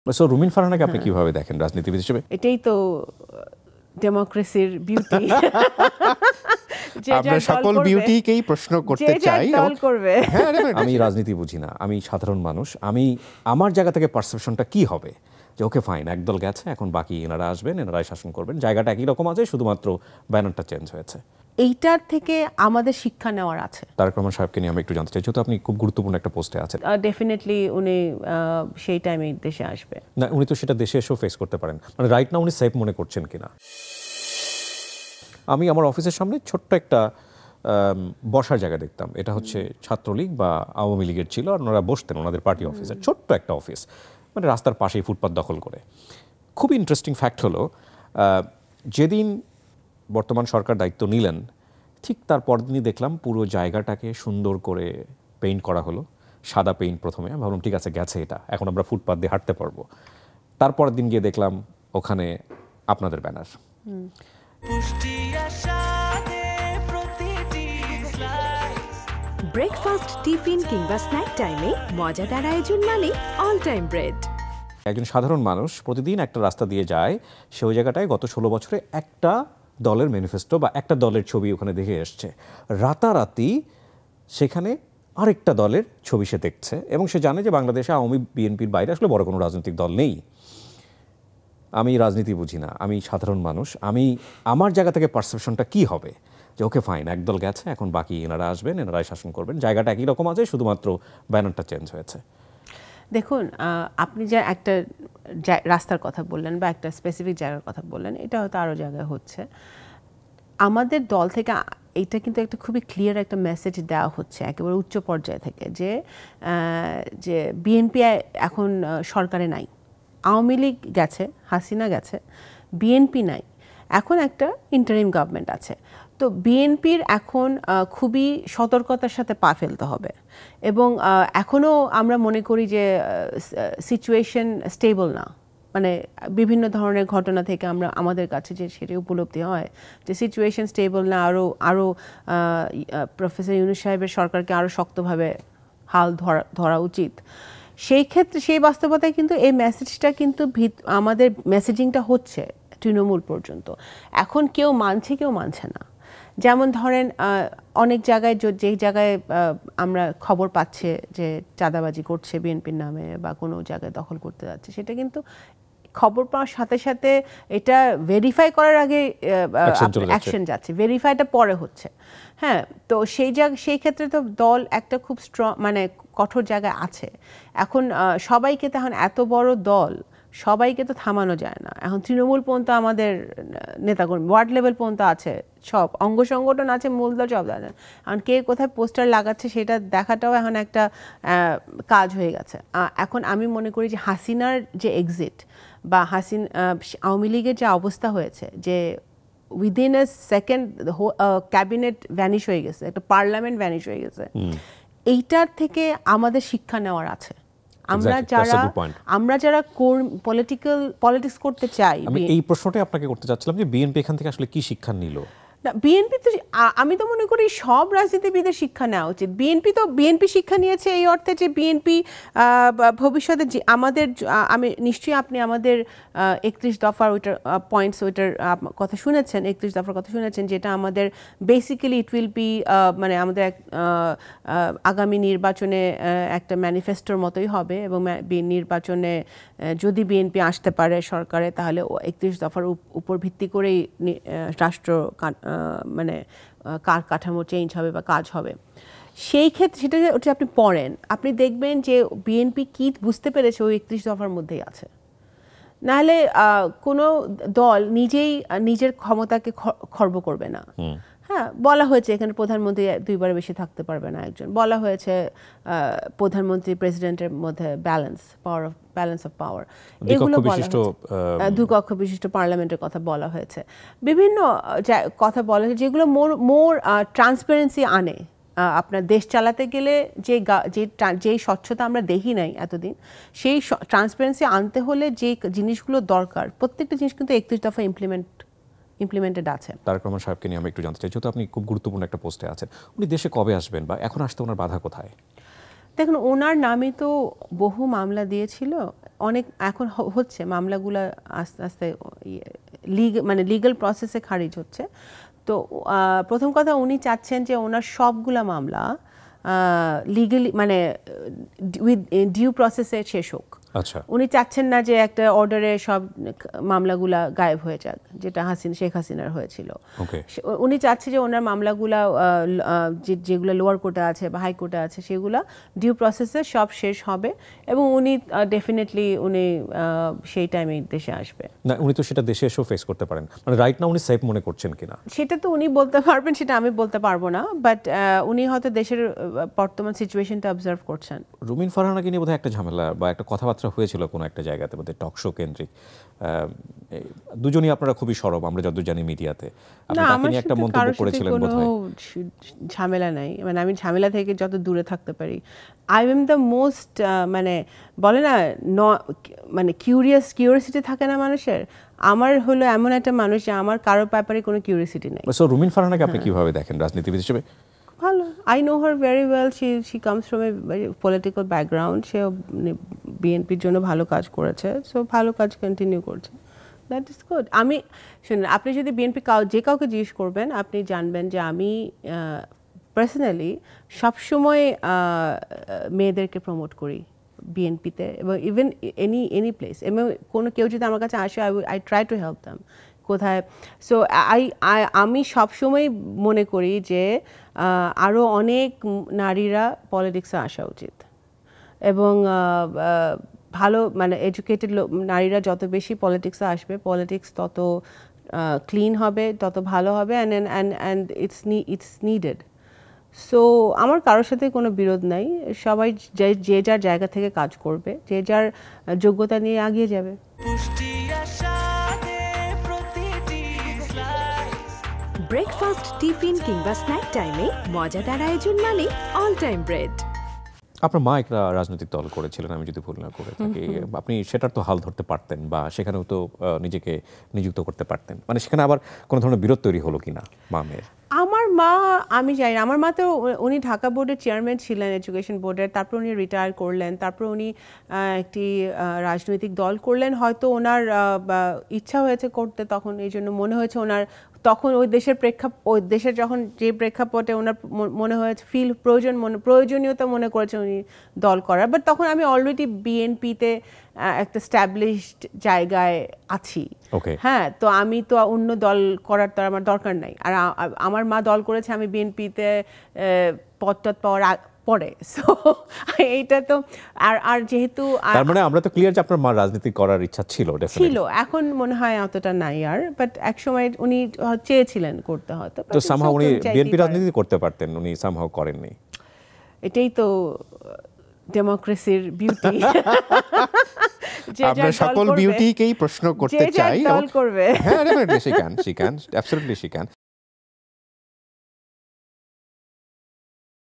So রুমিন ফারহানাকে আপনি কিভাবে দেখেন রাজনীতিবিদ হিসেবে? এটাই তো ডেমোক্রেসির বিউটি। আমরা সকল বিউটিকেই প্রশ্ন করতে চাই। আমি রাজনীতি বুঝি না, আমি সাধারণ মানুষ। আমি আমার জায়গা থেকে পারসেপশনটা কি হবে যে ওকে ফাইন, একদল গেছে, এখন বাকি এনারা আসবেন, এনারাই শাসন করবেন, জায়গাটা একই রকম আছে, শুধুমাত্র ব্যানারটা চেঞ্জ হয়েছে। এইটার থেকে আমাদের শিক্ষা নেওয়ার আছে। তারেক রহমান সাহেবকে নিয়ে আমি একটু জানতে চাই, যেহেতু আপনি খুব গুরুত্বপূর্ণ একটা পোস্টে আছেন। ডেফিনেটলি উনি সেই টাইমে দেশে আসবে না, উনি তো সেটা দেশে এসেও ফেস করতে পারেন, মানে রাইট না উনি সেফ মনে করছেন কিনা। আমি আমার অফিসের সামনে ছোট্ট একটা বসার জায়গা দেখতাম, এটা হচ্ছে ছাত্রলীগ বা আওয়ামী লীগের ছিল, আর ওনারা বসতেন ওনাদের পার্টি অফিসের, ছোট্ট একটা অফিস, মানে রাস্তার পাশেই ফুটপাত দখল করে। খুব ইন্টারেস্টিং ফ্যাক্ট হলো, যেদিন বর্তমান সরকার দায়িত্ব নিলেন ঠিক তার পরদিনই দেখলাম পুরো জায়গাটাকে সুন্দর করে পেইন্ট করা হলো, সাদা পেইন্ট। প্রথমে ভাবলাম ঠিক আছে, গেছে এটা, এখন আমরা ফুটপাত দিয়ে হাঁটতে পারবো। তারপরের দিন গিয়ে দেখলাম ওখানে আপনাদের ব্যানার। ব্রেকফাস্ট, টিফিন কিংবা স্ন্যাক টাইমে মজাদার আয়োজন মানে অল টাইম ব্রেড। একজন সাধারণ মানুষ প্রতিদিন একটা রাস্তা দিয়ে যায়, সে ওই জায়গাটায় গত 16 বছরে একটা দলের ম্যানিফেস্টো বা একটা দলের ছবি ওখানে দেখে এসছে। রাতারাতি সেখানে আরেকটা দলের ছবি সে দেখছে, এবং সে জানে যে বাংলাদেশে আওয়ামী বিএনপির বাইরে আসলে বড় কোনো রাজনৈতিক দল নেই। আমি রাজনীতি বুঝি না, আমি সাধারণ মানুষ। আমি আমার জায়গা থেকে পারসেপশনটা কি হবে যে ওকে ফাইন, একদল গেছে, এখন বাকি এনারা আসবেন, এনারাই শাসন করবেন, জায়গাটা একই রকম আছে, শুধুমাত্র ব্যানারটা চেঞ্জ হয়েছে। দেখুন, আপনি যে একটা রাস্তার কথা বললেন বা একটা স্পেসিফিক জায়গার কথা বললেন, এটা হয়তো আরও জায়গায় হচ্ছে। আমাদের দল থেকে এটা কিন্তু একটা খুবই ক্লিয়ার একটা মেসেজ দেওয়া হচ্ছে একেবারে উচ্চ পর্যায় থেকে, যে বিএনপি এখন সরকারে নাই, আওয়ামী লীগ গেছে, হাসিনা গেছে, বিএনপি নাই, এখন একটা ইন্টারিম গভর্নমেন্ট আছে। তো বিএনপির এখন খুবই সতর্কতার সাথে পা ফেলতে হবে, এবং এখনও আমরা মনে করি যে সিচুয়েশন স্টেবল না। মানে বিভিন্ন ধরনের ঘটনা থেকে আমাদের কাছে যে সেটা উপলব্ধি হয় যে সিচুয়েশন স্টেবল না, আরও প্রফেসর ইউনূস সাহেবের সরকারকে আরও শক্তভাবে হাল ধরা উচিত। সেই ক্ষেত্রে সেই বাস্তবতায় কিন্তু এই মেসেজটা কিন্তু আমাদের মেসেজিংটা হচ্ছে তৃণমূল পর্যন্ত। এখন কেউ মানছে, কেউ মানছে না। যেমন ধরেন, অনেক জায়গায় যেই জায়গায় আমরা খবর পাচ্ছে যে চাঁদাবাজি করছে বিএনপির নামে বা কোনো জায়গায় দখল করতে যাচ্ছে, সেটা কিন্তু খবর পাওয়ার সাথে সাথে এটা ভেরিফাই করার আগে অ্যাকশন যাচ্ছে, ভেরিফাইটা পরে হচ্ছে। হ্যাঁ, তো সেই ক্ষেত্রে তো দল একটা খুব স্ট্রং, মানে কঠোর জায়গায় আছে। এখন সবাইকে তো, এখন এত বড় দল, সবাইকে তো থামানো যায় না। এখন তৃণমূল পর্যন্ত আমাদের নেতাকর্মী, ওয়ার্ড লেভেল পর্যন্ত আছে, সব অঙ্গ সংগঠন আছে, মূলদল সব জানেন। এখন কে কোথায় পোস্টার লাগাচ্ছে সেটা দেখাটাও এখন একটা কাজ হয়ে গেছে। এখন আমি মনে করি যে হাসিনার যে এক্সিট বা আওয়ামী লীগের যে অবস্থা হয়েছে, যে within a second cabinet vanish হয়ে গেছে, একটা পার্লামেন্ট ভ্যানিশ হয়ে গেছে, এইটার থেকে আমাদের শিক্ষা নেওয়ার আছে। আমরা যারা পলিটিক্স করতে চাই। আমি এই প্রশ্নটাই আপনাকে করতে চাচ্ছিলাম যে বিএনপি এখান থেকে আসলে কি শিক্ষা নিল? না, বিএনপি তো, আমি তো মনে করি সব রাজনীতিবিদের শিক্ষা নেওয়া উচিত। বিএনপি শিক্ষা নিয়েছে এই অর্থে যে বিএনপি ভবিষ্যতে আমি নিশ্চয়ই আপনি আমাদের 31 দফার ওইটার পয়েন্টস, ওইটার কথা শুনেছেন, 31 দফার কথা শুনেছেন, যেটা আমাদের বেসিক্যালি ইট উইল বি, মানে আমাদের আগামী নির্বাচনে একটা ম্যানিফেস্টোর মতোই হবে, এবং নির্বাচনে যদি বিএনপি আসতে পারে সরকারে, তাহলে 31 দফার উপর ভিত্তি করেই রাষ্ট্র মানে কাঠামো চেঞ্জ হবে বা কাজ হবে। সেই ক্ষেত্রে সেটা আপনি পড়েন, আপনি দেখবেন যে বিএনপি কি বুঝতে পেরেছে ওই 31 দফার মধ্যেই আছে। নাহলে কোনো দল নিজের ক্ষমতাকে খর্ব করবে না। হ্যাঁ, বলা হয়েছে এখানে প্রধানমন্ত্রী 2 বারের বেশি থাকতে পারবে না একজন, বলা হয়েছে প্রধানমন্ত্রী প্রেসিডেন্টের মধ্যে ব্যালেন্স অফ পাওয়ার, এগুলো বলা হয়েছে। 2 কক্ষ বিশিষ্ট পার্লামেন্টের কথা বলা হয়েছে, বিভিন্ন কথা বলা হয়েছে, যেগুলো মোর ট্রান্সপারেন্সি আনে। আপনার দেশ চালাতে গেলে যে স্বচ্ছতা আমরা দেখি নাই এতদিন, সেই ট্রান্সপারেন্সি আনতে হলে যে জিনিসগুলো দরকার, প্রত্যেকটা জিনিস কিন্তু 31 দফা ইমপ্লিমেন্টেড আছে। তারেক রহমান সাহেবকে নিয়ে আমি একটু জানতে চাই, যেহেতু আপনি খুব গুরুত্বপূর্ণ একটা পোস্টে আছেন, উনি দেশে কবে আসবেন বা এখন আসতে ওনার বাধা কোথায়? দেখুন ওনার নামে তো বহু মামলা দিয়েছিল, অনেক এখন হচ্ছে মামলাগুলো আস্তে আস্তে মানে লিগ্যাল প্রসেসে খারিজ হচ্ছে। তো প্রথম কথা উনি চাচ্ছেন যে ওনার সবগুলা মামলা লিগালি মানে উইথ ডিউ প্রসেসে শেষ হোক। আচ্ছা, উনি চাচ্ছেন না যে একটা অর্ডারে সব মামলাগুলা গায়েব হয়ে যাক, যেটা শেখ হাসিনার হয়েছিল। উনি চাচ্ছে যে ওনার মামলাগুলা যেগুলো লোয়ার কোর্টে আছে বা হাই কোর্টে আছে সেগুলা ডিউ প্রসেসে সব শেষ হবে এবং উনি ডেফিনেটলি উনি সেই টাইমে দেশে আসবে। না উনি তো সেটা দেশে এসেও ফেস করতে পারেন, মানে রাইট না উনি সেফ মনে করছেন কিনা সেটা তো উনি বলতে পারবেন, সেটা আমি বলতে পারবো না, বাট উনি হয়তো দেশের বর্তমান সিচুয়েশনটা অবজার্ভ করছেন। রুমিন ফারহানাকে নিয়ে বোধহয় একটা ঝামেলা বা একটা কথাবার্তা হয়েছিল কোনো একটা জায়গাতে, বোধহয় টক শো কেন্দ্রিক। দুজনই আপনারা খুবই সরব, আমরা যতদূর জানি মিডিয়াতে। আপনি তাকে নিয়ে একটা মন্তব্য করেছিলেন বোধহয়। ঝামেলা নাই, মানে আমি ঝামেলা থেকে যত দূরে থাকতে পারি। আই এম দ্য মোস্ট মানে বলে না মানে কিউরিয়াসিটি থাকে না মানুষের, আমার হলো এমন একটা মানুষ যে আমার কারোর ব্যাপারে কোনো কিউরিয়াসিটি নাই। সো রুমিন ফারহানাকে আপনি কিভাবে দেখেন রাজনীতিবিদ হিসেবে? ভালো, I know her very well, she comes from a political background, সে বিএনপির জন্য ভালো কাজ করেছে, সো ভালো কাজ কন্টিনিউ করছে, দ্যাট ইজ গুড। আমি শুনুন, আপনি যদি বিএনপি যে কাউকে জিজ্ঞেস করবেন আপনি জানবেন যে আমি পার্সোনালি সবসময় মেয়েদেরকে প্রমোট করি বিএনপিতে, এবং ইভেন এনি প্লেস, এবং কেউ যদি আমার কাছে আসে I try to help them কোথায়। সো আমি সবসময় মনে করি যে আরও অনেক নারীরা পলিটিক্সে আসা উচিত, এবং ভালো মানে এডুকেটেড নারীরা যত বেশি পলিটিক্সে আসবে, পলিটিক্স তত ক্লিন হবে, তত ভালো হবে, অ্যান্ড ইটস নিডেড। সো আমার কারোর সাথে কোনো বিরোধ নাই, সবাই যে যার জায়গা থেকে কাজ করবে, যে যার যোগ্যতা নিয়ে এগিয়ে যাবে। ব্রেকফাস্ট, টিফিন কিংবা স্ন্যাক টাইমে মজাদার আয়োজন মানে অল টাইম ব্রেড। আপনার মা একটা রাজনৈতিক দল করেছিলেন, আমি যদি ভুল না করে থাকি। আপনি সেটার তো হাল ধরতে পারতেন বা সেখানেও তো নিজেকে নিযুক্ত করতে পারতেন, মানে সেখানে আবার কোনো ধরনের বিরোধ তৈরি হলো কিনা মা মেয়ের? আমার মা, আমি জানি না, আমার মা তো উনি ঢাকা বোর্ডের চেয়ারম্যান ছিলেন, এডুকেশন বোর্ডের, তারপর উনি রিটায়ার করলেন, তারপর উনি একটি রাজনৈতিক দল করলেন, হয়তো ওনার ইচ্ছা হয়েছে করতে, তখন এই জন্য মনে হয়েছে ওনার তখন ওই দেশের যখন যে প্রেক্ষাপটে ওনার মনে হয়েছে প্রয়োজনীয়তা মনে করেছে উনি দল করার। বাট তখন আমি অলরেডি বিএনপিতে একটা স্ট্যাবলিশড জায়গায় আছি, হ্যাঁ, তো আমি তো অন্য দল করার তো আমার দরকার নাই। আর আমার মা দল করেছে, আমি বিএনপিতে পদ পাওয়ার পরে, সো এইটা তো আর যেহেতু তার মানে আমরা তো ক্লিয়ার যে আপনার মা রাজনীতি করার ইচ্ছা ছিল, এখন মনে হয় অতটা নাই আর, বাট একসময় উনি চেয়েছিলেন করতে, হয়তো তো সামহাও উনি বিএনপি রাজনীতি করতে পারতেন, উনি সামহাও করেননি। এটাই তো ডেমোক্রেসির বিউটি। আমরা সকল বিউটিকেই প্রশ্ন করতে চাই। দল করবে, হ্যাঁ, definitely she can, absolutely she can.